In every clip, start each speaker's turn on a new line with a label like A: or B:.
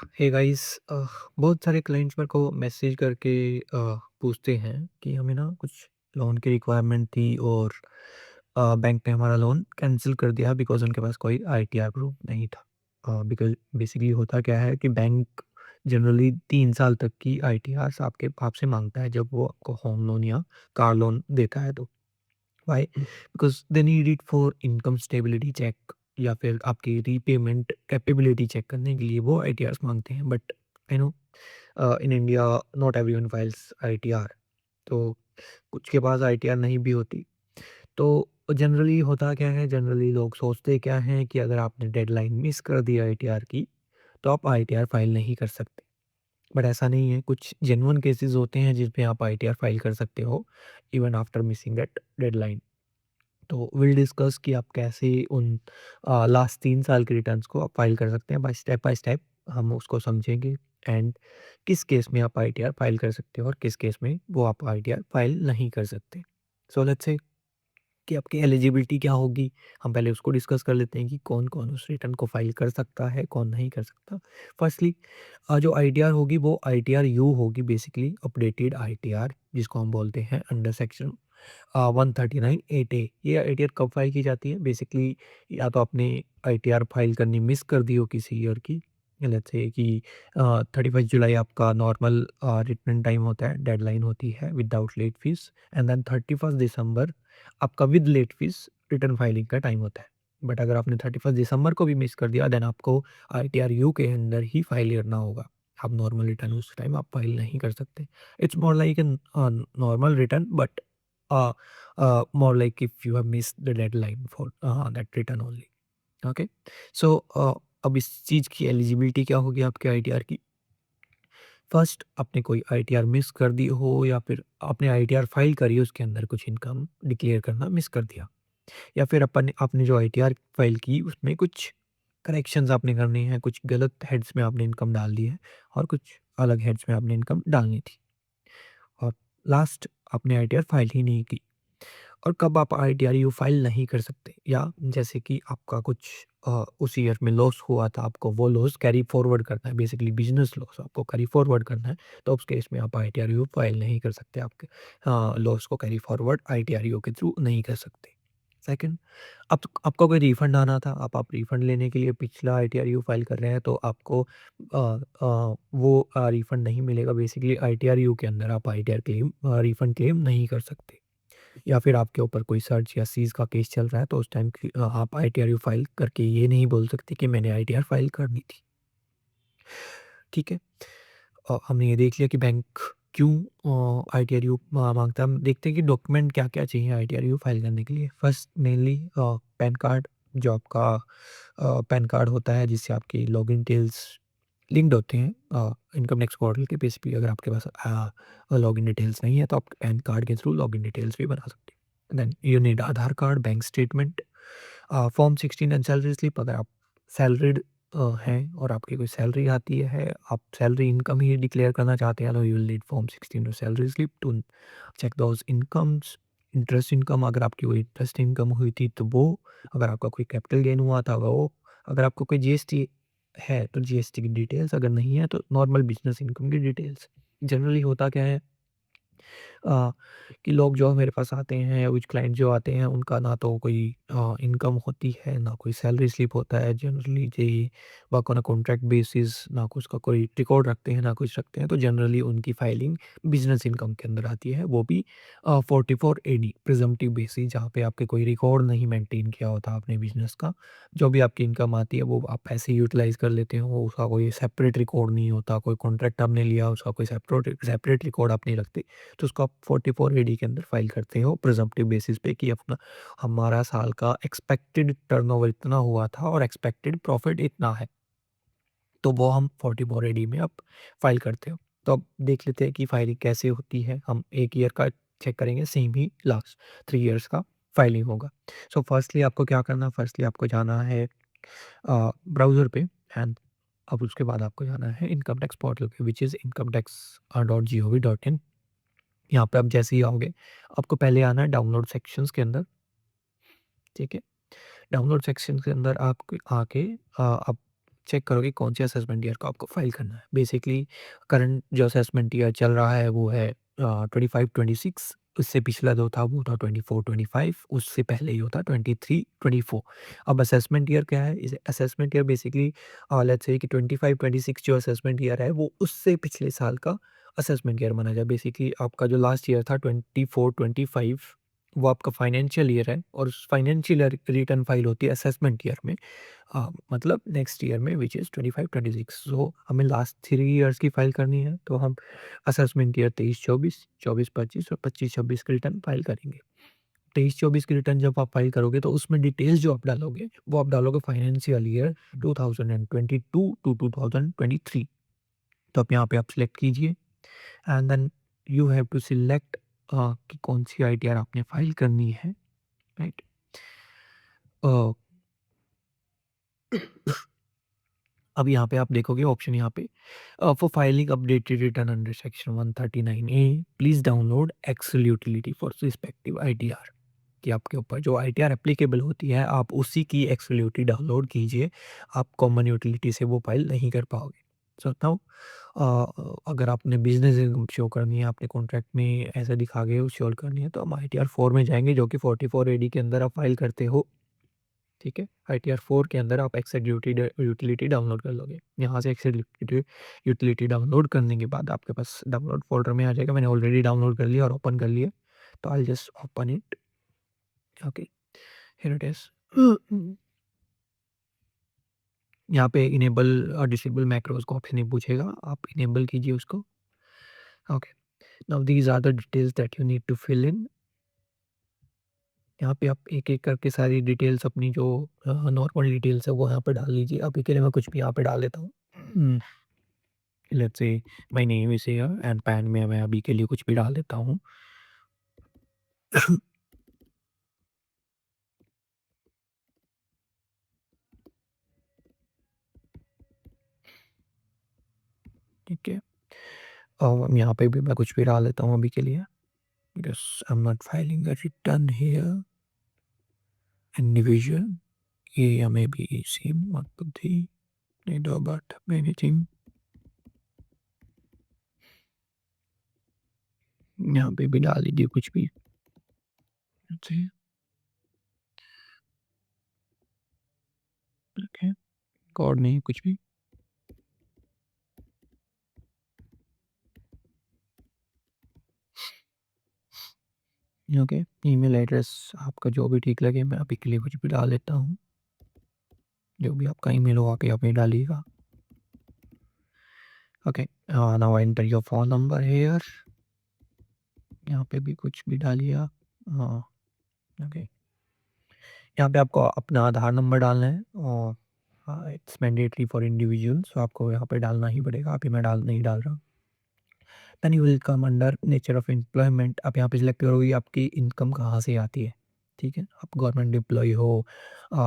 A: Hey guys, बहुत सारे clients मेरे को मैसेज करके पूछते हैं कि हमें ना कुछ लोन की रिक्वायरमेंट थी और बैंक ने हमारा लोन कैंसिल कर दिया बिकॉज उनके पास कोई आईटीआर प्रूफ नहीं था। बिकॉज बेसिकली होता क्या है कि बैंक जनरली 3 साल तक की आईटीआर आपसे मांगता है जब वो आपको होम लोन या कार लोन देता है तो why? Because they need it for income stability check या फिर आपकी रीपेमेंट कैपेबिलिटी चेक करने के लिए वो आईटीआर्स माँगते हैं। But I know in India not everyone files ITR, तो कुछ के पास आईटीआर नहीं भी होती। तो जनरली होता क्या है, जनरली लोग सोचते क्या हैं कि अगर आपने डेडलाइन मिस कर दी आईटीआर की, तो आप आईटीआर फाइल नहीं कर सकते। बट ऐसा नहीं है, कुछ जेन्युइन केसेस होते हैं जिसमें आप आईटीआर फाइल कर सकते हो even after missing that deadline. तो विल डिस्कस कि आप कैसे उन लास्ट 3 साल के रिटर्न्स को आप फाइल कर सकते हैं बाय स्टेप हम उसको समझेंगे। एंड किस केस में आप आईटीआर फाइल कर सकते हो और किस केस में वो आप आईटीआर फाइल नहीं कर सकते। सो लेट्स से कि आपकी एलिजिबिलिटी क्या होगी, हम पहले उसको डिस्कस कर लेते हैं कि कौन-कौन उस रिटर्न को फाइल कर सकता है, कौन नहीं कर सकता। फर्स्टली जो आईटीआर होगी वो आईटीआर यू होगी, बेसिकली अपडेटेड आईटीआर जिसको हम बोलते हैं अंडर सेक्शन 139(8)(a). ये आईटीआर कब फाइल की जाती है? बेसिकली या तो आपने आईटीआर फाइल करनी मिस कर दी हो किसी ईयर की, लेट्स से कि 31 जुलाई आपका नॉर्मल रिटर्न टाइम होता है, डेडलाइन होती है without late fees, and then 31 दिसंबर आपका with late fees return filing का टाइम होता है। बट अगर आपने 31 दिसंबर को भी मिस कर दिया देन आपको आईटीआर यू के अंदर ही फाइल करना होगा। आप नॉर्मल रिटर्न उस टाइम आप फाइल नहीं कर सकते। It's more like an normal return but uh, more like if you have missed the deadline for that return only. Okay, so अब इस चीज़ की एलिजिबिलिटी क्या होगी आपके आईटीआर की? फर्स्ट, आपने कोई आईटीआर मिस कर दी हो या फिर आपने आईटीआर फाइल करी उसके अंदर कुछ इनकम डिक्लेयर करना मिस कर दिया, या फिर अपन आपने जो आईटीआर फाइल की उसमें कुछ करेक्शंस आपने करने हैं, कुछ गलत हेड्स में आपने इनकम डाल दी है और कुछ अलग हेड्स में आपने इनकम डालनी थी, और लास्ट आपने आईटीआर फाइल ही नहीं की। और कब आप आईटीआर फाइल नहीं कर सकते, या जैसे कि आपका कुछ उस ईयर में लॉस हुआ था, आपको वो लॉस कैरी फॉरवर्ड करना है, बेसिकली बिजनेस लॉस आपको कैरी फॉरवर्ड करना है, तो उस केस में आप आईटीआर फाइल नहीं कर सकते, आपके लॉस को कैरी फॉरवर्ड आईटीआर के थ्रू नहीं कर सकते। सेकंड, अब आपका कोई रिफंड आना था, आप रिफंड लेने के लिए पिछला आईटीआर फाइल कर रहे हैं, तो आपको वो रिफंड नहीं मिलेगा। बेसिकली आईटीआर के अंदर आप आईटीआर क्लेम रिफंड क्लेम नहीं कर सकते, या फिर आपके ऊपर कोई सर्च या सीज़ का केस चल रहा है, तो उस टाइम आप आईटीआर फाइल करके ये नहीं बोल सकते कि मैंने आईटीआर फाइल करनी थी। ठीक है? हमने ये देख लिया कि बैंक क्यों आईटीआर माँगता है। हम देखते हैं कि डॉक्यूमेंट क्या-क्या चाहिए आईटीआर फाइल करने के लिए। फर्स्ट मेनली पैन कार्ड, जो आपका पैन कार्ड होता है जिससे आपकी लॉगिन डिटेल्स लिंक्ड होते हैं इनकम टैक्स पोर्टल के। बेसिकली अगर आपके पास लॉगिन डिटेल्स नहीं है तो आप पैन कार्ड के थ्रू लॉगिन डिटेल्स भी बना सकते हैं। Then you need Aadhaar card, bank statement, form 16 and salary slip अगर आप सैलरीड हैं और आपकी कोई सैलरी आती है, आप सैलरी इनकम ही डिक्लेयर करना चाहते हैं, तो यू विल नीड फॉर्म 16 और salary slip to check those incomes. Interest income, अगर आपकी कोई इंटरेस्ट इनकम हुई थी तो वो, अगर आपका कोई कैपिटल गेन हुआ था वो, अगर आपको कोई जीएसटी है तो जीएसटी की डिटेल्स, अगर नहीं है तो नॉर्मल बिज़नेस इनकम की डिटेल्स। जनरली होता क्या है अ, कि लोग जो मेरे पास आते हैं, कुछ क्लाइंट जो आते हैं उनका ना तो कोई इनकम होती है, ना कोई सैलरी स्लिप होता है। Generally they work on a contract basis, ना कुछ का कोई रिकॉर्ड रखते हैं, ना कुछ रखते हैं। तो जनरली उनकी फाइलिंग बिज़नेस इनकम के अंदर आती है, वो भी 44 एडी प्रिज़म्पटिव बेसिस, जहाँ पे आपके कोई रिकॉर्ड नहीं मेंटेन किया होता आपने बिज़नेस का। जो भी आपकी इनकम आती है वो आप ऐसे ही यूटिलाइज़ कर लेते हो, उसका कोई सेपरेट रिकॉर्ड नहीं होता, कोई कॉन्ट्रैक्ट आपने लिया उसका कोई सेपरेट सेपरेट रिकॉर्ड आप नहीं रखते। तो उसको आप 44 एडी के अंदर फाइल करते हो प्रिज़म्पटिव बेसिस पे कि अपना हमारा साल का एक्सपेक्टेड टर्नओवर इतना हुआ था और एक्सपेक्टेड प्रॉफिट इतना है। तो वो हम 44 एडी में आप फाइल करते हो। तो अब देख लेते हैं कि फाइलिंग कैसे होती है। हम 1 ईयर का चेक करेंगे, सेम ही लास्ट 3 इयर्स का फाइलिंग होगा। सो फर्स्टली आपको क्या करना है, फर्स्टली आपको जाना है ब्राउज़र पे, एंड अब उसके बाद आपको जाना है इनकम टैक्स पोर्टल पे व्हिच इज़ incometax.gov.in। यहाँ पे आप जैसे ही आओगे, आपको पहले आना है डाउनलोड सेक्शंस के अंदर, ठीक है? डाउनलोड सेक्शन के अंदर आप आके आप चेक करोगे कौन से असेसमेंट ईयर को आपको फाइल करना है। बेसिकली करंट जो असेसमेंट ईयर चल रहा है वो है 25-26, उससे पिछला जो था वो था 24-25, उससे पहले ही होता 23-24। अब असेसमेंट ईयर क्या है? इस assessment year basically let's say कि 25-26 जो असेसमेंट ईयर है वो उससे पिछले साल का असेसमेंट ईयर माना जाए। बेसिकली आपका जो लास्ट ईयर था 24-25 वो आपका फाइनेंशियल ईयर है और उस फाइनेंशियल ईयर रिटर्न फाइल होती है असेसमेंट ईयर में। मतलब नेक्स्ट ईयर में विच इज़ 25-26। सो हमें लास्ट 3 इयर्स की फाइल करनी है तो हम असेसमेंट ईयर 23-24, 24-25 और 25-26 की रिटर्न फाइल करेंगे। 23-24 की रिटर्न जब आप फाइल करोगे तो उसमें डिटेल्स जो आप डालोगे वो आप डालोगे फाइनेंशियल ईयर 2022 टू 2023। तो अब यहाँ पे आप सिलेक्ट कीजिए and then you have to select कि कौन सी आईटीआर आपने फाइल करनी है, राइट? अब यहाँ पे आप देखोगे ऑप्शन यहाँ पे for filing updated return under section 139A please download Excel utility for respective ITR. कि आपके ऊपर जो आईटीआर एप्लीकेबल होती है आप उसी की एक्सेल यूटिलिटी डाउनलोड कीजिए। आप कॉमन यूटिलिटी से वो फाइल नहीं कर पाओगे। सो नाउ अगर आपने बिजनेस इनकम शो करनी है, आपने कॉन्ट्रैक्ट में ऐसा दिखा के शो करनी है तो हम आईटीआर 4 में जाएंगे जो कि 44 AD के अंदर आप फाइल करते हो। ठीक है, आईटीआर 4 के अंदर आप एक्सेल यूटिलिटी डाउनलोड कर लोगे। यहाँ से एक्सेल यूटिलिटी डाउनलोड करने के बाद आपके पास डाउनलोड फ़ोल्डर में आ जाएगा। मैंने ऑलरेडी डाउनलोड कर लिया और ओपन कर लिया, तो I will just open it. Okay, here it is. यहाँ पे इनेबल और डिसेबल मैक्रोज़ का ऑप्शन ही पूछेगा, आप इनेबल कीजिए उसको। Okay, now these are the details that you need to fill in. यहाँ पे आप एक-एक करके सारी डिटेल्स अपनी जो नॉर्मल डिटेल्स है वो यहाँ पे डाल लीजिए। अभी के लिए मैं कुछ भी यहाँ पे डाल देता हूँ। Let's say my name is here and pan में मैं अभी के लिए कुछ भी डाल देता हूँ। ठीक है, और यहाँ पे भी मैं कुछ भी डाल देता हूँ अभी के लिए। Yes, I am not filing a return here individual. ये हमें भी सेम मतलब थी, नीड अबाउट एनीथिंग। यहाँ पे भी डाल दीजिए कुछ भी। ओके, ओके, कोड नहीं कुछ भी। ओके, ईमेल एड्रेस आपका जो भी ठीक लगे मैं अभी के लिए कुछ भी डाल देता हूँ। जो भी आपका ईमेल हो आप यहाँ पे डालिएगा। Okay, now enter your phone number here. यहाँ पे भी कुछ भी डालिए आप। हाँ, ओके। यहाँ पे आपको अपना आधार नंबर डालना है और हाँ, इट्स मैंडेटरी फॉर इंडिविजुअल, सो आपको यहाँ पे डालना ही पड़ेगा। अभी मैं नहीं डाल रहा। Then you will come under nature of employment. आप यहाँ पे सिलेक्ट करोगे आपकी इनकम कहाँ से आती है। ठीक है, आप गवर्नमेंट एम्प्लॉय हो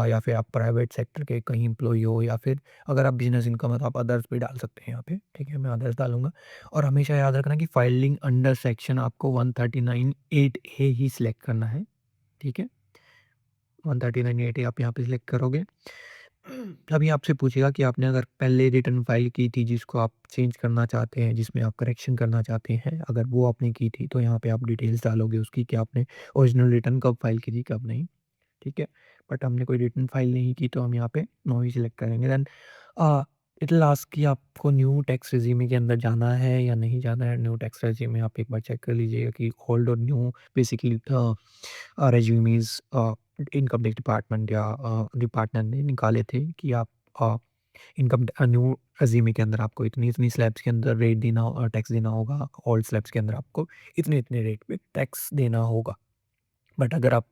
A: या फिर आप प्राइवेट सेक्टर के कहीं एम्प्लॉय हो, या फिर अगर आप बिजनेस इनकम है तो आप अदर्स भी डाल सकते हैं यहाँ पे। ठीक है, मैं अदर्स डालूंगा। और हमेशा याद रखना कि फाइलिंग अंडर सेक्शन आपको 139(8)A ही सिलेक्ट करना है। ठीक है, 139(8)A आप यहाँ पे सिलेक्ट करोगे। अभी आपसे पूछेगा कि आपने अगर पहले रिटर्न फाइल की थी जिसको आप चेंज करना चाहते हैं, जिसमें आप करेक्शन करना चाहते हैं, अगर वो आपने की थी तो यहाँ पे आप डिटेल्स डालोगे उसकी कि आपने ओरिजिनल रिटर्न कब फाइल की थी कब नहीं। ठीक है, बट हमने कोई रिटर्न फाइल नहीं की तो हम यहाँ पे नो ही सिलेक्ट करेंगे। देन इट विल आस्क कि आपको न्यू टैक्स रेज़ीमे के अंदर जाना है या नहीं जाना है। न्यू टैक्स रेज़ीमे आप एक बार चेक कर लीजिएगा कि ओल्ड और new basically regimes income tax department या डिपार्टमेंट ने निकाले थे कि आप न्यू रेज़्यूमे के अंदर आपको इतनी-इतनी स्लैब्स के अंदर रेट देना टैक्स देना होगा, ओल्ड स्लैब्स के अंदर आपको इतने-इतने रेट पे टैक्स देना होगा। बट अगर आप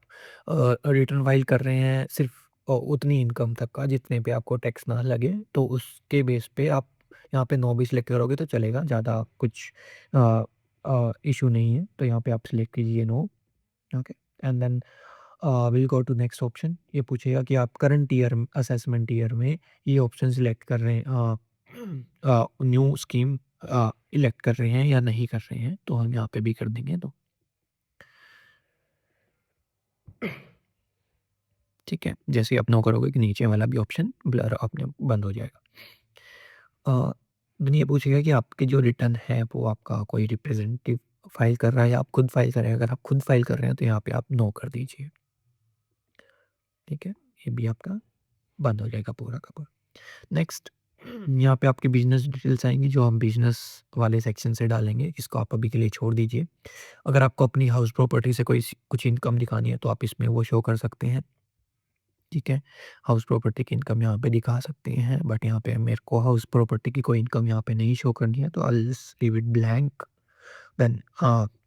A: रिटर्न फाइल कर रहे हैं सिर्फ़ उतनी इनकम तक का जितने पे आपको टैक्स ना लगे, तो उसके बेस पे आप यहाँ पे नो भी सिलेक्ट करोगे तो चलेगा, ज़्यादा कुछ अ इश्यू नहीं है। तो यहाँ पे आप सिलेक्ट कीजिए no. Okay, and then will go to next option. ये पूछेगा कि आप करंट ईयर असेसमेंट ईयर में ये ऑप्शन सिलेक्ट कर रहे हैं, न्यू स्कीम इलेक्ट कर रहे हैं या नहीं कर रहे हैं, तो हम यहाँ पे भी कर देंगे तो। ठीक है? जैसे ही आप नो करोगे कि नीचे वाला भी ऑप्शन ब्लर अपने आप बंद हो जाएगा। अ, देन ये पूछेगा कि आपकी जो रिटर्न है वो आपका कोई रिप्रेजेंटेटिव फाइल कर रहा है या आप खुद फाइल कर रहे हैं? अगर आप खुद फाइल कर रहे हैं तो यहाँ पे आप नो कर दीजिए, ठीक है? ये भी आपका बंद हो जाएगा पूरा का पूरा। नेक्स्ट यहाँ पे आपकी बिज़नेस डिटेल्स आएँगी जो हम बिज़नेस वाले सेक्शन से डालेंगे, इसको आप अभी के लिए छोड़ दीजिए। अगर आपको अपनी हाउस प्रॉपर्टी से कोई स कुछ इनकम दिखानी है तो आप इसमें वो शो कर सकते हैं, ठीक है? हाउस प्रॉपर्टी की इनकम यहाँ पे दिखा सकते हैं बट यहाँ पे मेरे को हाउस प्रॉपर्टी की कोई इनकम यहाँ पे नहीं शो करनी है तो I will just leave it blank. Then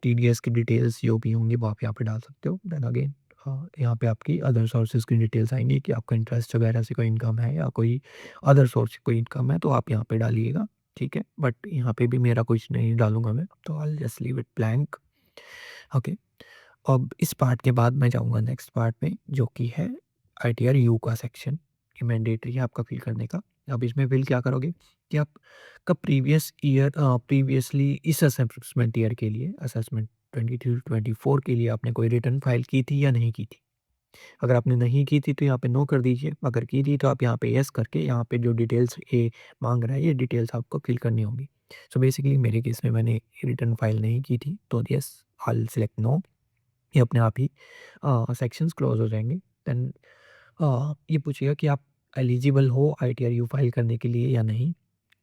A: TDS की डिटेल्स जो भी होंगी वो आप यहाँ पे डाल सकते हो। देन अगेन यहाँ पे आपकी अदर सोर्सेज़ की डिटेल्स आएँगी कि आपका इंटरेस्ट वगैरह से कोई इनकम है या कोई अदर सोर्स से कोई इनकम है तो आप यहाँ पे डालिएगा, ठीक है? बट यहाँ पे भी मेरा कुछ नहीं डालूँगा मैं, तो I will just leave it blank. Okay, अब इस पार्ट के बाद मैं जाऊँगा नेक्स्ट पार्ट में जो कि है आईटीआर यू का सेक्शन। ये मैंडेटरी है आपका फिल करने का। अब इसमें फिल क्या करोगे कि आप का प्रीवियसली इस असेसमेंट ईयर के लिए असेसमेंट 23-24 के लिए आपने कोई रिटर्न फाइल की थी या नहीं की थी? अगर आपने नहीं की थी तो यहाँ पे नो कर दीजिए, अगर की थी तो आप यहाँ पे येस करके यहाँ पे जो डिटेल्स ये माँग रहा है ये डिटेल्स आपको फिल करनी होगी। सो बेसिकली मेरे केस में मैंने रिटर्न फाइल नहीं की थी तो yes I will select no. ये अपने आप ही सेक्शंस क्लोज़ हो जाएँगे। देन ये पूछेगा कि आप एलिजिबल हो आईटीआर-यू फाइल करने के लिए या नहीं।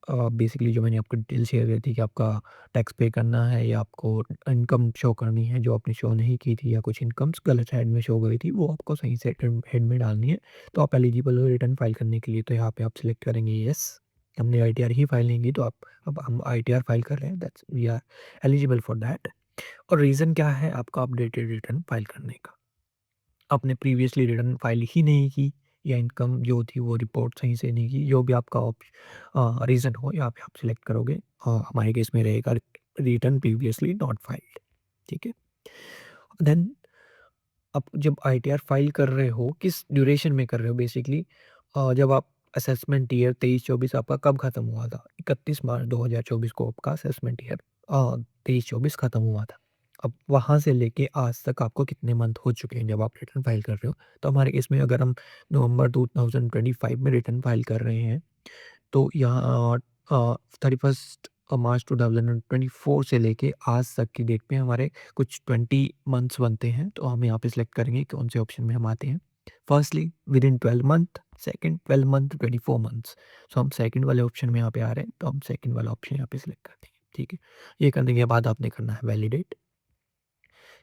A: बेसिकली जो मैंने आपको डिटेल शेयर करी थी कि आपका टैक्स पे करना है या आपको इनकम शो करनी है जो आपने शो नहीं की थी या कुछ इनकम्स गलत हेड में शो गई थी वो आपको सही से हेड में डालनी है। तो आप एलिजिबल हो रिटर्न फाइल करने के लिए तो यहाँ पे आप सिलेक्ट करेंगे येस। हमने आईटीआर ही फाइल नहीं की तो आप अब हम आईटीआर फाइल कर रहे हैं that's we are eligible for that. और रीज़न क्या है आपका अपडेटेड रिटर्न फाइल करने का? आपने प्रीवियसली रिटर्न फाइल ही नहीं की या इनकम जो थी वो रिपोर्ट सही से नहीं की, जो भी आपका रीज़न हो यहाँ पे आप सिलेक्ट करोगे। हमारे केस में रहेगा रिटर्न प्रीवियसली नॉट फाइल्ड, ठीक है? देन आप जब आईटीआर फाइल कर रहे हो, किस ड्यूरेशन में कर रहे हो बेसिकली जब आप असेसमेंट ईयर 23-24 आपका कब खत्म हुआ था? 31 मार्च 2024 को आपका असेसमेंट ईयर 23-24 खत्म हुआ था। अब वहाँ से लेके आज तक आपको कितने मंथ हो चुके हैं जब आप रिटर्न फाइल कर रहे हो? तो हमारे केस में अगर हम नवंबर 2025 में रिटर्न फाइल कर रहे हैं तो यहाँ 31st मार्च 2024 से लेके आज तक की डेट में हमारे कुछ 20 मंथ्स बनते हैं, तो हम यहाँ पे सिलेक्ट करेंगे कौन से ऑप्शन में हम आते हैं। Firstly within 12 month, second 12 month, 24 months. So हम सेकंड वाले ऑप्शन में यहाँ पे आ रहे हैं, तो हम सेकंड वाला ऑप्शन यहाँ पे सिलेक्ट करते हैं, ठीक है। ये करने के बाद आपने करना है वैलिडेट।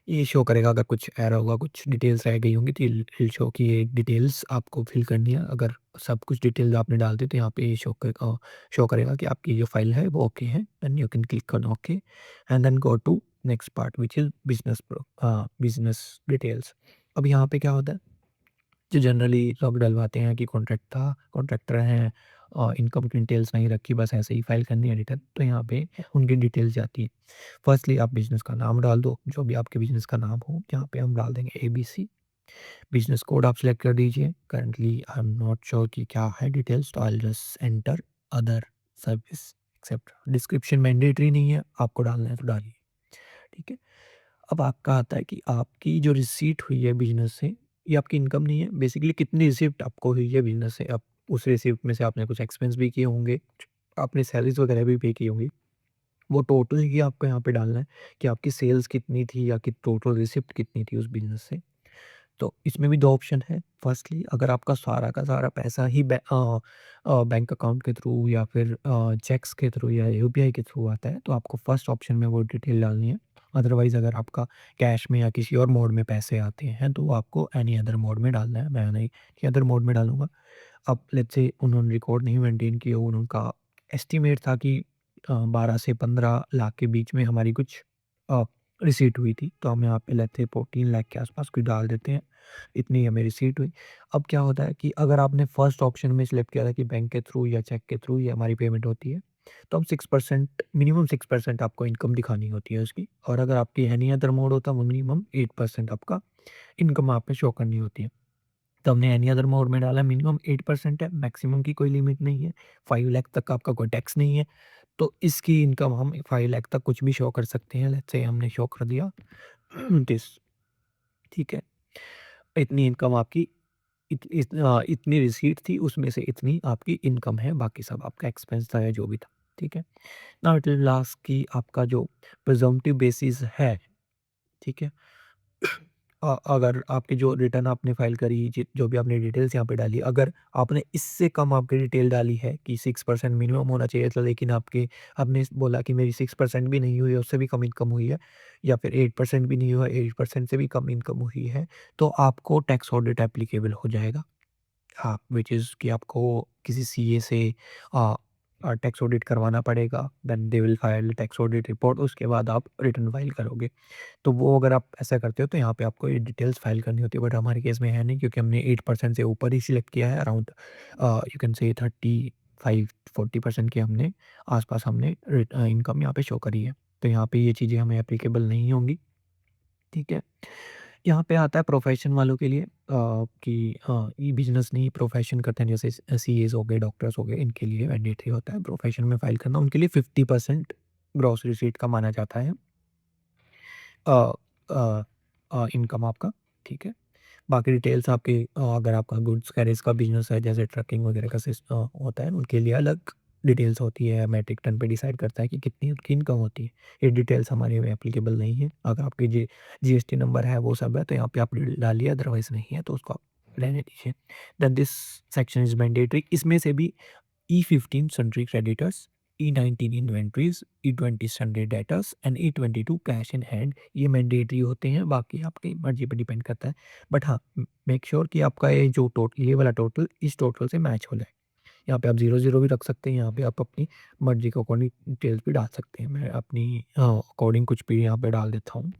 A: ये शो करेगा अगर कुछ एरर होगा, कुछ डिटेल्स रह गई होंगी तो ये विल शो कि ये डिटेल्स आपको फिल करनी है। अगर सब कुछ डिटेल्स आपने डाल दी तो यहाँ पे ये शो करेगा कि आपकी जो फाइल है वो ओके है। Then you can click on okay and then go to next part which is business details. अब यहाँ पे क्या होता है, जो जनरली लोग डलवाते हैं कि कॉन्ट्रैक्ट था, कॉन्ट्रैक्टर हैं इनकम की डिटेल्स नहीं रखी, बस ऐसे ही फाइल करनी है रिटर्न, तो यहाँ पे उनकी डिटेल्स जाती है। फर्स्टली आप बिज़नेस का नाम डाल दो, जो भी आपके बिज़नेस का नाम हो, यहाँ पे हम डाल देंगे एबीसी। बिज़नेस कोड आप सिलेक्ट कर दीजिए। Currently I am not sure कि क्या है डिटेल्स, तो I will just enter other service except. Description mandatory नहीं है, आपको डालना है तो डालिए, ठीक है। अब आपका आता है कि आपकी जो रिसीट हुई है बिज़नेस से, ये आपकी इनकम नहीं है। बेसिकली कितनी रिसीप्ट आपको हुई है बिज़नेस से, आप उस रिसीप्ट में से आपने कुछ एक्सपेंस भी किए होंगे, आपने सैलरीज़ वगैरह भी पे की होंगी। वो टोटल ही आपको यहाँ पे डालना है कि आपकी सेल्स कितनी थी या कि टोटल रिसिप्ट कितनी थी उस बिज़नेस से। तो इसमें भी 2 ऑप्शन है। फर्स्टली अगर आपका सारा का सारा पैसा ही बैंक अकाउंट के थ्रू या फिर चेक्स के थ्रू या यूपीआई के थ्रू आता है, तो आपको फर्स्ट ऑप्शन में वो डिटेल डालनी है। अदरवाइज़ अगर आपका कैश में या किसी और मोड में पैसे आते हैं, तो आपको एनी अदर मोड में डालना है। मैं नहीं कि अदर मोड में डालूँगा। अब लेट्स से उन्होंने रिकॉर्ड नहीं मेंटेन किए, उनका एस्टिमेट था कि 12 से 15 लाख के बीच में हमारी कुछ अ, रिसीट हुई थी, तो हम यहाँ पे लेट्स से 14 लाख के आस-पास कुछ डाल देते हैं, इतनी हमें रिसीट हुई। अब क्या होता है कि अगर आपने फर्स्ट ऑप्शन में सिलेक्ट किया था कि बैंक के थ्रू या चेक के थ्रू ये हमारी पेमेंट होती है, तो हम 6% मिनिमम 6% आपको इनकम दिखानी होती है उसकी, और अगर आपकी एनी अदर मोड होता है, मिनिमम 8% आपका इनकम आप पे शो करनी होती है। तो हमने एनी अदर मोड में डाला, मिनिमम 8% है, मैक्सिमम की कोई लिमिट नहीं है, 5 लाख तक का आपका कोई टैक्स नहीं है, तो इसकी इनकम हम 5 लाख तक कुछ भी शो कर सकते हैं। लेट्स से हमने शो कर दिया दिस, ठीक है? इतनी इनकम आपकी इतनी रिसीट थी, उसमें से इतनी आपकी इनकम है, बाकी सब आपका एक्सपेंस था या जो भी था, ठीक है? नाउ इट विल आस्क कि आपका जो प्रिज़म्पटिव बेसिस है, ठीक है? अगर आपकी जो रिटर्न आपने फ़ाइल करी, जो भी आपने डिटेल्स यहाँ पे डाली, अगर आपने इससे कम आपकी डिटेल डाली है कि 6% मिनिमम होना चाहिए था, लेकिन आपने बोला कि मेरी 6% भी नहीं हुई है, उससे भी कम इनकम हुई है, या फिर 8% भी नहीं हुआ, 8% से भी कम इनकम हुई है, तो आपको टैक्स ऑडिट एप्लीकेबल हो जाएगा। हाँ, व्हिच इज़ कि आपको किसी सीए से अ टैक्स ऑडिट करवाना पड़ेगा, then they will file tax audit report, उसके बाद आप रिटर्न फाइल करोगे। तो वो अगर आप ऐसा करते हो तो यहाँ पे आपको ये डिटेल्स फाइल करनी होती है, बट हमारे केस में है नहीं, क्योंकि हमने 8% से ऊपर ही सिलेक्ट किया है, अराउंड यू कैन से 35-40% के हमने आस-पास हमने इनकम यहाँ पे शो करी है। तो यहाँ पे ये चीज़ें हमें एप्लीकेबल नहीं होंगी, ठीक है? यहाँ पे आता है प्रोफ़ेशन वालों के लिए कि ये बिज़नेस नहीं प्रोफ़ेशन करते हैं, जैसे सीएज़ हो गए, डॉक्टर्स हो गए, इनके लिए मैंडेटरी होता है प्रोफ़ेशन में फ़ाइल करना, उनके लिए 50% ग्रॉस रिसीट का माना जाता है अ अ इनकम आपका, ठीक है? बाकी डिटेल्स आपके अगर आपका गुड्स कैरिज का बिज़नेस है, जैसे ट्रकिंग वगैरह का होता है, उनके लिए अलग डिटेल्स होती है, मैट्रिक टन पे डिसाइड करता है कि कितनी उनकी इनकम होती है। ये डिटेल्स हमारे में एप्लीकेबल नहीं है। अगर आपके जीएसटी नंबर है, वो सब है, तो यहाँ पे आप डालिए, अदरवाइज़ नहीं है तो उसको आप रहने दीजिए। Then this section is mandatory, इसमें से भी E15 sundry creditors, E19 inventories, E20 sundry debtors and E22 cash in hand, ये मैंडेटरी होते हैं, बाकी आपकी मर्ज़ी पे डिपेंड करता है। बट हाँ, मेक श्योर कि आपका ये वाला टोटल इस टोटल से मैच हो जाए। यहाँ पे आप 0-0 भी रख सकते हैं, यहाँ पे आप अपनी मर्ज़ी के अकॉर्डिंग डिटेल्स भी डाल सकते हैं। मैं अपनी अकॉर्डिंग कुछ भी यहाँ पे डाल देता हूँ।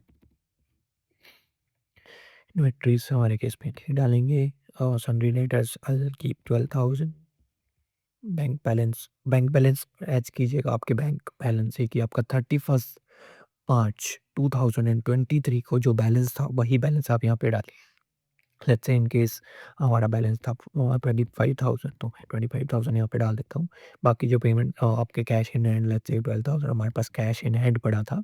A: इन्वेंटरीज़ हमारे केस में क्या डालेंगे, Sunday debtors I will keep 12,000। Bank balance add कीजिएगा आपके बैंक बैलेंस से कि आपका 31 मार्च 2023 को जो बैलेंस था, वही बैलेंस आप यहाँ पे डालिए। लेट्स से इन केस हमारा बैलेंस था 25,000, तो मैं 25,000 यहाँ पे डाल देता हूँ। बाकी जो पेमेंट आपके cash in hand, let's say 12,000 हमारे पास कैश इन हैंड पड़ा था,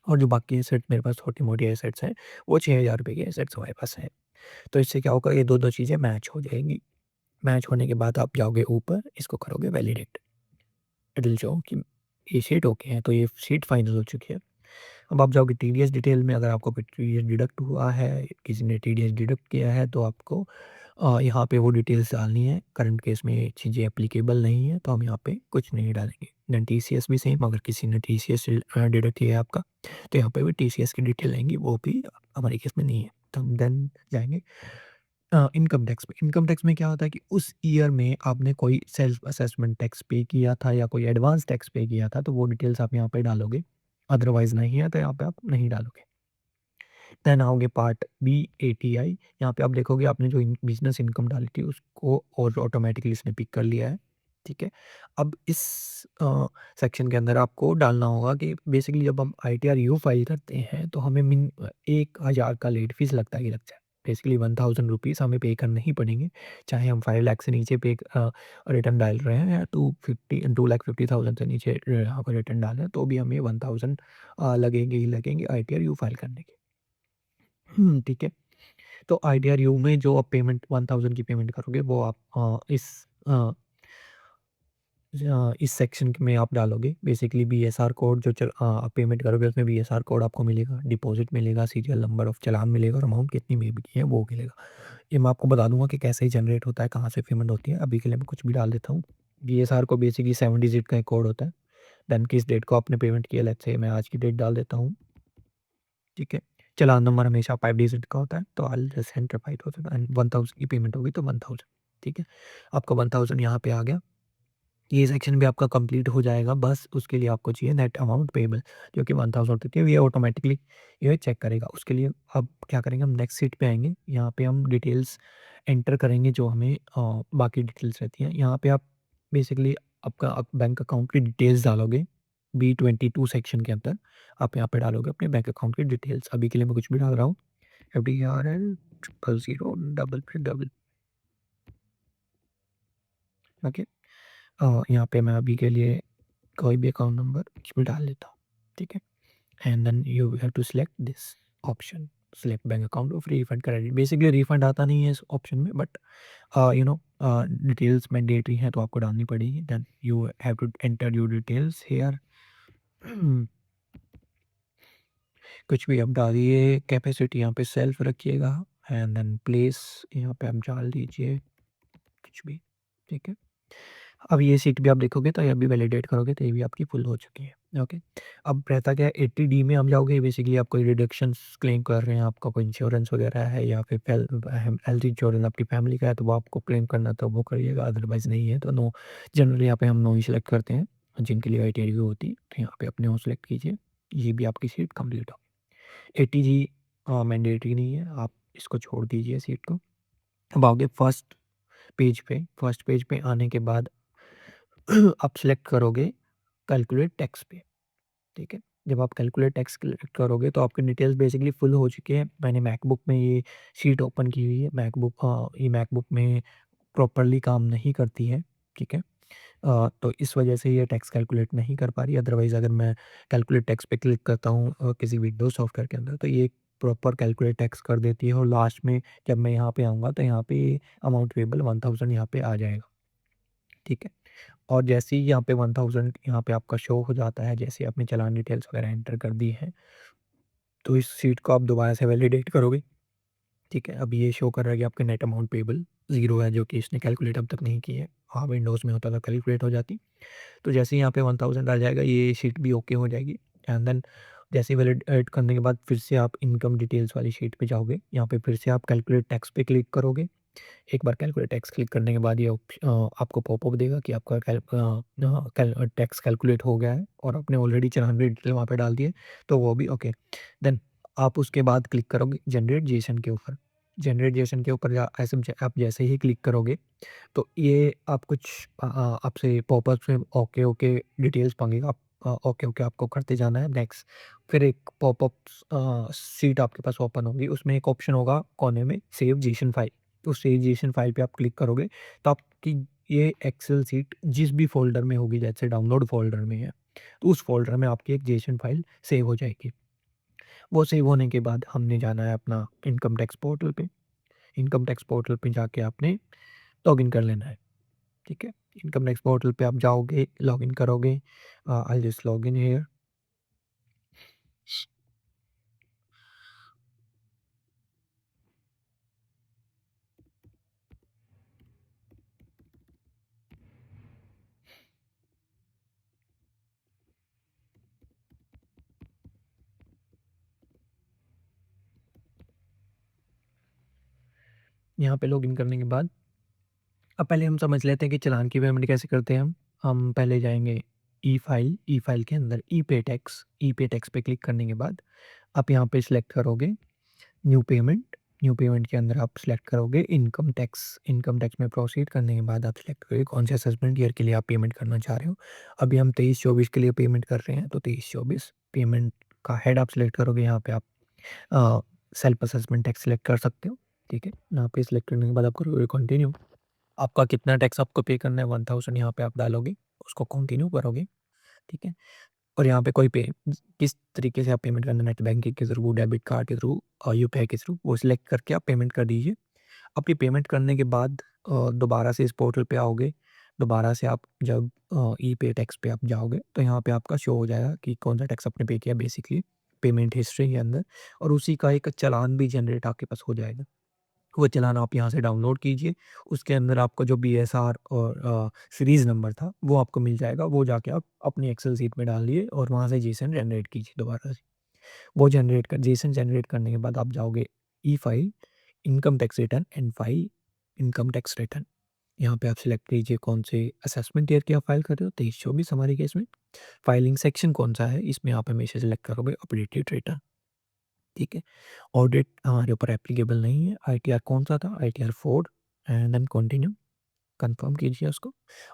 A: और जो बाकी एसेट मेरे पास छोटी-मोटी एसेट्स हैं, वो 6,000 रुपए की एसेट्स हमारे पास हैं। तो इससे क्या होगा, ये दो-दो चीज़ें मैच हो जाएँगी। मैच होने के बाद आप जाओगे ऊपर, इसको करोगे वैलिडेट। इट विल शो कि ये शीट ओके है, तो ये शीट फाइनल हो चुकी है। अब आप जाओगे टीडीएस डिटेल में, अगर आपको कोई टीडीएस डिडक्ट हुआ है, किसी ने टीडीएस डिडक्ट किया है, तो आपको यहाँ पे वो डिटेल्स डालनी है। करंट केस में ये चीज़ें एप्लीकेबल नहीं है, तो हम यहाँ पे कुछ नहीं डालेंगे। देन टीसीएस भी सेम, अगर किसी ने टीसीएस डिडक्ट किया है आपका, तो यहाँ पे भी टीसीएस की डिटेल आएँगी, वो भी हमारे केस में नहीं है। तो हम देन जाएँगे इनकम टैक्स में। इनकम टैक्स में क्या होता है कि उस ईयर में आपने कोई सेल्फ असेसमेंट टैक्स पे किया था या कोई एडवांस टैक्स पे किया था, तो वो डिटेल्स आप यहाँ पे डालोगे। अदरवाइज़ नहीं है, तो यहाँ पे आप नहीं डालोगे। देन आओगे पार्ट बी एटीआई, यहाँ पे आप देखोगे आपने जो बिजनेस इनकम डाली थी उसको और ऑटोमेटिकली इसने पिक कर लिया है, ठीक है। अब इस सेक्शन के अंदर आपको डालना होगा कि बेसिकली जब हम आईटीआर यू फाइल करते हैं, तो हमें 1,000 का लेट फीस लगता ही लगता है। बेसिकली 1000 रुपीज़ हमें पे करने ही पड़ेंगे, चाहे हम 5 लाख से नीचे रिटर्न डाल रहे हैं, या 2,50,000 से नीचे अगर रिटर्न डाल रहे हैं, तो भी हमें 1000 लगेंगे ही लगेंगे आईटीआर यू फाइल करने के। ठीक है। तो आईडीआरयू में जो आप पेमेंट 1000 की पेमेंट करोगे, वो आप इस सेक्शन में आप डालोगे। बेसिकली बीएसआर कोड जो आप पेमेंट करोगे, उसमें बीएसआर कोड आपको मिलेगा, डिपॉज़िट मिलेगा, सीरियल नंबर ऑफ चालान मिलेगा, और अमाउंट कितनी में भी की है वो मिलेगा। ये मैं आपको बता दूँगा कि कैसे ही जनरेट होता है, कहाँ से पेमेंट होती है। अभी के लिए मैं कुछ भी डाल देता हूँ। बीएसआर को बेसिकली 7 डिजिट का एक कोड होता है। देन किस डेट को आपने पेमेंट किया, लेट्स से मैं आज की डेट डाल देता हूँ। ठीक है। चालान नंबर हमेशा 5 डिजिट का होता है, तो I will just enter 5000 and 1000 की पेमेंट होगी, तो 1000, ठीक है। आपका 1000 यहाँ पे आ गया। ये सेक्शन भी आपका कंप्लीट हो जाएगा, बस उसके लिए आपको चाहिए नेट अमाउंट पेएबल, जो कि 1000 होती है, ये ऑटोमेटिकली ये चेक करेगा। उसके लिए अब क्या करेंगे, हम नेक्स्ट शीट पे आएँगे, यहाँ पे हम डिटेल्स एंटर करेंगे जो हमें बाकी डिटेल्स रहती हैं। यहाँ पे आप बेसिकली आपका बैंक अकाउंट की डिटेल्स डालोगे, B22 सेक्शन के अंदर आप यहाँ पे डालोगे अपने बैंक अकाउंट की डिटेल्स। अभी के लिए मैं कुछ भी डाल रहा हूँ, FDRL 000 डबल फिर डबल, ओके। यहाँ पे मैं अभी के लिए कोई भी अकाउंट नंबर कुछ भी डाल देता हूँ, ठीक है। And then you have to select this option. Select bank account of refund credit. Basically refund आता नहीं है इस ऑप्शन में, बट डिटेल्स मैंडेटरी हैं तो आपको डालनी पड़ेगी। Then you have to enter your details here. कुछ भी आप डालिए, कैपेसिटी यहाँ पे सेल्फ रखिएगा एंड देन प्लेस यहाँ पे आप डाल दीजिए कुछ भी, ठीक है। अब ये सीट भी आप देखोगे तो ये अभी वैलिडेट करोगे तो ये भी आपकी फुल हो चुकी है, ओके। अब रहता क्या है, 80D में हम जाओगे, बेसिकली आप कोई रिडक्शंस क्लेम कर रहे हैं, आपका कोई इंश्योरेंस वगैरह है या फिर हेल्थ इंश्योरेंस आपकी फैमिली का है तो वो आपको क्लेम करना तो वो करिएगा, अदरवाइज नहीं है तो नो। जनरली यहाँ पे हम नो ही सिलेक्ट करते हैं जिनके लिए ITD होती है, तो यहाँ पे अपने नो सेलेक्ट कीजिए। ये भी आपकी सीट कंप्लीट हो। 80G मैंडेटरी नहीं है, आप इसको छोड़ दीजिए सीट को। अब आओगे फर्स्ट पेज पे आने के बाद आप सिलेक्ट करोगे कैलकुलेट टैक्स पे, ठीक है। जब आप कैलकुलेट टैक्स क्लिक करोगे तो आपकी डिटेल्स बेसिकली फुल हो चुकी है। मैंने मैकबुक में ये शीट ओपन की हुई है। ये मैकबुक में प्रॉपर्ली काम नहीं करती है, ठीक है। तो इस वजह से ये टैक्स कैलकुलेट नहीं कर पा रही। अदरवाइज़ अगर मैं कैलकुलेट टैक्स पे क्लिक करता हूँ किसी विंडोज़ सॉफ्टवेयर के अंदर तो ये प्रॉपर कैलकुलेट टैक्स कर देती है और लास्ट में जब मैं यहाँ पे आऊँगा तो यहाँ पे अमाउंट पेबल 1000 यहाँ पे आ जाएगा, ठीक है। और जैसे ही यहाँ पे 1000 यहाँ पे आपका शो हो जाता है, जैसे आपने चालान डिटेल्स वगैरह एंटर कर दी है, तो इस शीट को आप दोबारा से वैलिडेट करोगे, ठीक है। अब ये शो कर रहा है कि आपके नेट अमाउंट पेबल 0 है, जो कि इसने कैलकुलेट अब तक नहीं की है। हाँ, विंडोज़ में होता तो कैलकुलेट हो जाती। तो जैसे ही यहाँ पे 1000 आ जाएगा, ये शीट भी ओके हो जाएगी एंड देन जैसे ही वैलिडेट करने के बाद फिर से आप इनकम डिटेल्स वाली शीट पे जाओगे। यहाँ पे फिर से आप कैलकुलेट टैक्स पे क्लिक करोगे। एक बार कैलकुलेट टैक्स क्लिक करने के बाद ये आपको पॉपअप देगा कि आपका टैक्स कैलकुलेट हो गया है और आपने ऑलरेडी 94 डिटेल वहाँ पे डाल दिए, तो वो भी ओके। देन आप उसके बाद क्लिक करोगे जनरेट जेसन के ऊपर। जनरेट जेसन के ऊपर आप जैसे ही क्लिक करोगे तो ये आप आपसे पॉपअप में ओके ओके डिटेल्स मांगेगा। आप ओके ओके आपको करते जाना है नेक्स्ट। फिर एक पॉपअप सीट आपके पास ओपन होगी, उसमें एक ऑप्शन होगा कोने में सेव जेसन फाइल। तो सेव जेसन फाइल पे आप क्लिक करोगे तो आपकी ये एक्सेल सीट जिस भी फ़ोल्डर में होगी, जैसे डाउनलोड फ़ोल्डर में है, तो उस फ़ोल्डर में आपकी एक जेसन फाइल सेव हो जाएगी। वो सेव होने के बाद हमने जाना है अपना इनकम टैक्स पोर्टल पे। इनकम टैक्स पोर्टल पे जाके आपने लॉगिन कर लेना है, ठीक है। इनकम टैक्स पोर्टल पे आप जाओगे, लॉगिन करोगे। I just login here. यहाँ पे लॉगिन करने के बाद अब पहले हम समझ लेते हैं कि चालान की पेमेंट कैसे करते हैं हम। हम पहले जाएँगे ई फाइल के अंदर ई पे टैक्स पे क्लिक करने के बाद आप यहाँ पे सिलेक्ट करोगे न्यू पेमेंट। न्यू पेमेंट के अंदर आप सिलेक्ट करोगे इनकम टैक्स। इनकम टैक्स में प्रोसीड करने के बाद आप सिलेक्ट करोगे कौन से असेसमेंट ईयर के लिए आप पेमेंट करना चाह रहे हो। अभी हम 23-24 के लिए पेमेंट कर रहे हैं तो 23-24 पेमेंट का हेड आप सिलेक्ट करोगे। यहाँ पे आप सेल्फ असेसमेंट टैक्स सिलेक्ट कर सकते हो, ठीक है। यहाँ पे सिलेक्ट करने के बाद आप करोगे कंटिन्यू। आपका कितना टैक्स आपको पे करना है 1000 यहाँ पे आप डालोगे, उसको कंटिन्यू करोगे, ठीक है। और यहाँ पे किस तरीके से आप पेमेंट करना है, नेट बैंकिंग के थ्रू, डेबिट कार्ड के थ्रू और यूपीआई के थ्रू, वो सिलेक्ट करके आप पेमेंट कर दीजिए। आपकी पेमेंट करने के बाद दोबारा से इस पोर्टल पे आओगे। दोबारा से आप जब ई पे टैक्स पे आप जाओगे तो यहाँ पे आपका शो हो जाएगा कि कौन सा टैक्स आपने पे किया बेसिकली पेमेंट हिस्ट्री के अंदर, और उसी का एक चालान भी जनरेट आपके पास हो जाएगा। वो चालान आप यहाँ से डाउनलोड कीजिए। उसके अंदर आपका जो बीएसआर और सीरीज़ नंबर था वो आपको मिल जाएगा। वो जाके आप अपनी एक्सेल शीट में डाल दिए और वहाँ से जेसन जनरेट कीजिए दोबारा से। वो जेसन जनरेट करने के बाद आप जाओगे E file, income tax return and file income tax return. यहाँ पे आप सिलेक्ट कीजिए कौन से असेसमेंट ईयर की आप फाइल कर रहे हो, 23-24 हमारे केस में। फाइलिंग सेक्शन कौन-सा है, इसमें आप हमेशा सिलेक्ट करोगे अपडेटेड रिटर्न, ठीक है। ऑडिट हमारे ऊपर एप्लीकेबल नहीं है। आईटीआर कौन-सा था, ITR 4 and then continue, confirm कीजिए उसको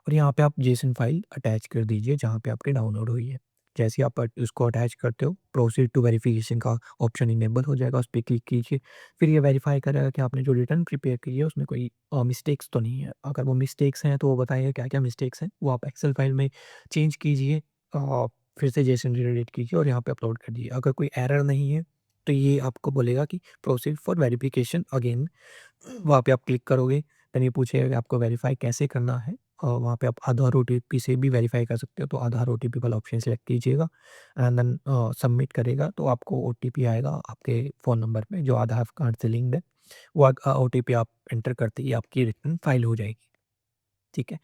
A: और यहाँ पे आप जेसन फाइल अटैच कर दीजिए जहाँ पे आपकी डाउनलोड हुई है। जैसे ही आप उसको अटैच करते हो, प्रोसीड टू वेरिफिकेशन का ऑप्शन इनेबल हो जाएगा, उस पे क्लिक कीजिए। फिर ये वेरीफाई करेगा कि आपने जो रिटर्न प्रिपेयर की है उसमें कोई मिस्टेक्स तो नहीं है। अगर वो मिस्टेक्स हैं तो वो बताइए क्या-क्या मिस्टेक्स हैं, वो आप एक्सेल फाइल में चेंज कीजिए। फिर से जेसन जनरेट कीजिए और यहाँ पे अपलोड कर दीजिए। अगर कोई एरर नहीं है तो ये आपको बोलेगा कि प्रोसीड फॉर वेरिफिकेशन अगेन। वहाँ पे आप क्लिक करोगे, देन ये पूछेगा कि आपको वेरीफ़ाई कैसे करना है। वहाँ पे आप आधार ओटीपी से भी वेरीफ़ाई कर सकते हो, तो आधार ओटीपी वाला ऑप्शन सेलेक्ट कीजिएगा एंड देन सबमिट करेगा तो आपको ओटीपी आएगा आपके फ़ोन नंबर पे जो आधार कार्ड से लिंक्ड है। वो ओटीपी आप एंटर करते ही आपकी रिटर्न फाइल हो जाएगी, ठीक है?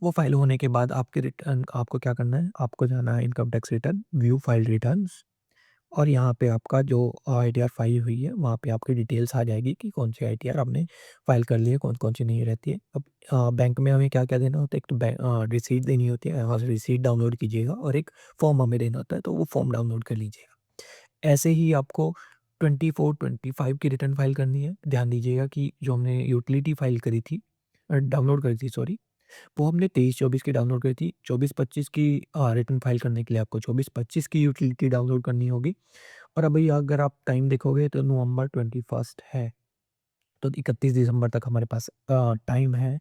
A: वो फाइल होने के बाद आपकी रिटर्न आपको क्या करना है, आपको जाना है income tax return, view file returns और यहाँ पे आपका जो आईटीआर फाइल हुई है, वहाँ पे आपकी डिटेल्स आ जाएगी कि कौन-सी आईटीआर आपने फाइल कर ली है, कौन-कौन सी नहीं रहती है। अब बैंक में हमें क्या-क्या देना होता है, एक तो रिसीट देनी होती है, वहाँ से रिसीट डाउनलोड कीजिएगा और एक फॉर्म हमें देना होता है, तो वो फॉर्म डाउनलोड कर लीजिएगा। ऐसे ही आपको 24-25 की रिटर्न फाइल करनी है। ध्यान दीजिएगा कि जो हमने यूटिलिटी फाइल करी थी डाउनलोड करी थी सॉरी, वो हमने 23-24 की डाउनलोड करी थी। 24-25 की रिटर्न फाइल करने के लिए आपको 24-25 की यूटिलिटी डाउनलोड करनी होगी। और अभी अगर आप टाइम देखोगे तो नवंबर 21 है, तो 31 दिसंबर तक हमारे पास टाइम है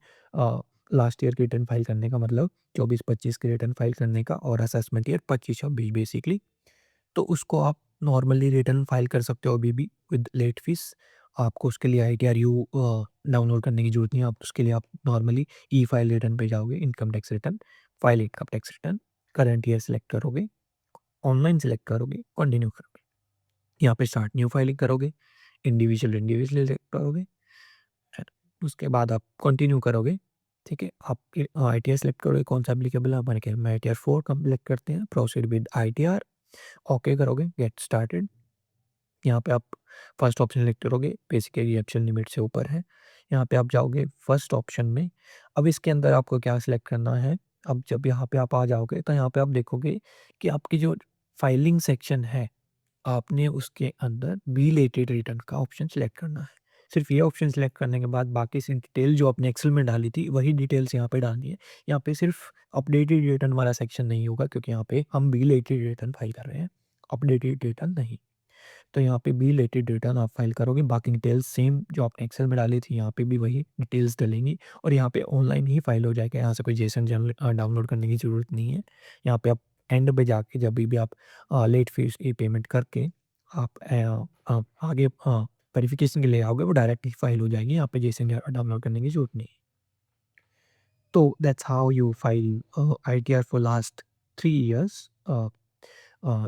A: लास्ट ईयर की रिटर्न फाइल करने का, मतलब 24-25 की रिटर्न फाइल करने का और असेसमेंट ईयर 25-26 बेसिकली। तो उसको आप नॉर्मली रिटर्न फाइल कर सकते हो अभी भी विद लेट फीस। आपको उसके लिए आईटीआरयू डाउनलोड करने की ज़रूरत नहीं है, आप उसके लिए आप नॉर्मली ई-फाइल रिटर्न पे जाओगे, income tax return, file income tax return, current year select करोगे, ऑनलाइन सेलेक्ट करोगे, कंटिन्यू करोगे। यहाँ पे स्टार्ट न्यू फाइलिंग करोगे, इंडिविजुअल इंडिविजुअल सेलेक्ट करोगे, है ना? उसके बाद आप कंटिन्यू करोगे, ठीक है? आप आईटीआर सेलेक्ट करोगे कौन-सा एप्लीकेबल है, हमारे केस में आईटीआर 4 का सेलेक्ट करते हैं, प्रोसीड विद आईटीआर, ओके करोगे, गेट स्टार्टेड। यहाँ पे आप फर्स्ट ऑप्शन सेलेक्ट करोगे, बेसिक एग्जेम्पशन लिमिट से ऊपर है। यहाँ पे आप जाओगे फर्स्ट ऑप्शन में, अब इसके अंदर आपको क्या सेलेक्ट करना है, अब जब यहाँ पे आप आ जाओगे तो यहाँ पे आप देखोगे कि आपकी जो फाइलिंग सेक्शन है, आपने उसके अंदर बिलेटेड रिटर्न का ऑप्शन सेलेक्ट करना है। सिर्फ़ ये ऑप्शन सेलेक्ट करने के बाद बाकी सी डिटेल जो आपने एक्सेल में डाली थी, वही डिटेल्स यहाँ पे डालनी है। यहाँ पे सिर्फ़ अपडेटेड रिटर्न वाला सेक्शन नहीं होगा क्योंकि यहाँ पे हम बिलेटेड रिटर्न फाइल कर रहे हैं, अपडेटेड रिटर्न नहीं। तो यहाँ पे बिलेटेड रिटर्न आप फाइल करोगे, बाकी डिटेल्स सेम जो आपने एक्सेल में डाली थी, यहाँ पे भी वही डिटेल्स डलेंगी और यहाँ पे ऑनलाइन ही फाइल हो जाएगा। यहाँ से कोई जेसन डाउनलोड करने की ज़रूरत नहीं है। यहाँ पे आप एंड पे जाके जब भी आप लेट फीस की पेमेंट करके आप आगे वेरिफिकेशन के लिए आओगे, वो डायरेक्टली फाइल हो जाएगी। यहाँ पे जेसन डाउनलोड करने की ज़रूरत नहीं है। तो that's how you file ITR for last 3 years.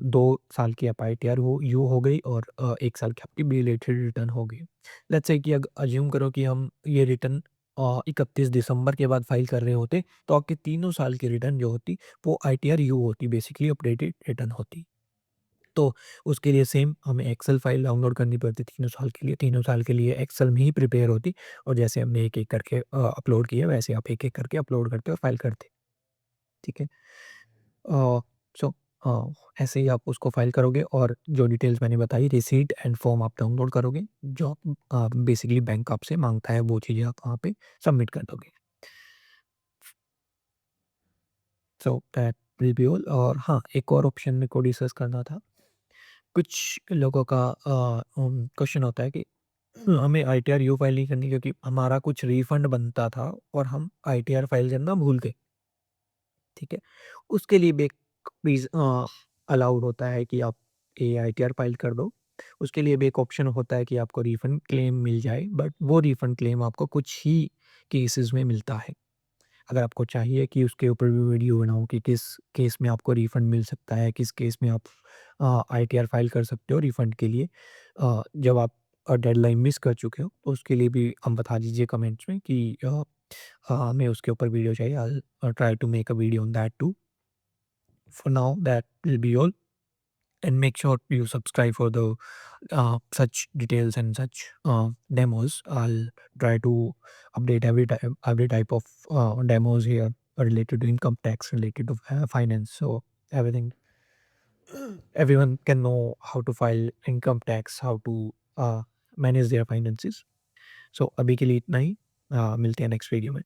A: 2 साल की आप आईटीआर हो गई और 1 साल की आपकी बिलेटेड रिटर्न हो गई। लेट्स से कि अज्यूम करो कि हम ये रिटर्न 31 दिसंबर के बाद फाइल कर रहे होते, तो आपके तीनों साल की रिटर्न जो होती, वो आईटीआर यू होती, बेसिकली अपडेटेड रिटर्न होती। तो उसके लिए सेम हमें एक्सेल फाइल डाउनलोड करनी पड़ती तीनों साल के लिए, तीनों साल के लिए एक्सेल में ही प्रिपेयर होती और जैसे हमने एक-एक करके अपलोड किया, वैसे आप एक-एक करके अपलोड करते और फाइल करते, ठीक है? अ, सो ऐसे ही आप उसको फ़ाइल करोगे और जो डिटेल्स मैंने बताई रिसीट एंड फॉर्म आप डाउनलोड करोगे, जो बेसिकली बैंक आपसे माँगता है वो चीज़ें आप वहाँ पे सबमिट कर दोगे। So that will be all. और हाँ, एक और ऑप्शन मेरे को डिस्कस करना था। कुछ लोगों का क्वेश्चन होता है कि हमें आईटीआर यू फाइल नहीं करनी क्योंकि हमारा कुछ रिफंड बनता था और हम आईटीआर फाइल करना भूल गए, ठीक है? उसके लिए भी एक प्लीज़ अलाउड होता है कि आप ये आईटीआर फाइल कर दो। उसके लिए भी एक ऑप्शन होता है कि आपको रिफंड क्लेम मिल जाए, बट वो रिफंड क्लेम आपको कुछ ही केसेज़ में मिलता है। अगर आपको चाहिए कि उसके ऊपर भी वीडियो बनाऊँ कि किस केस में आपको रिफंड मिल सकता है, किस केस में आप आईटीआर फाइल कर सकते हो रिफंड के लिए। जब आप डेडलाइन मिस कर चुके हो, तो उसके लिए भी हम बता दीजिए कमेंट्स में कि हमें उसके ऊपर वीडियो चाहिए। I will try to make a video on that too. For now, that will be all. And make sure you subscribe for the such details and such demos. I'll try to update every type of demos here related to income tax, related to finance. So everything, everyone can know how to file income tax, how to manage their finances. So अभी के लिए इतना ही। मिलते हैं next video में।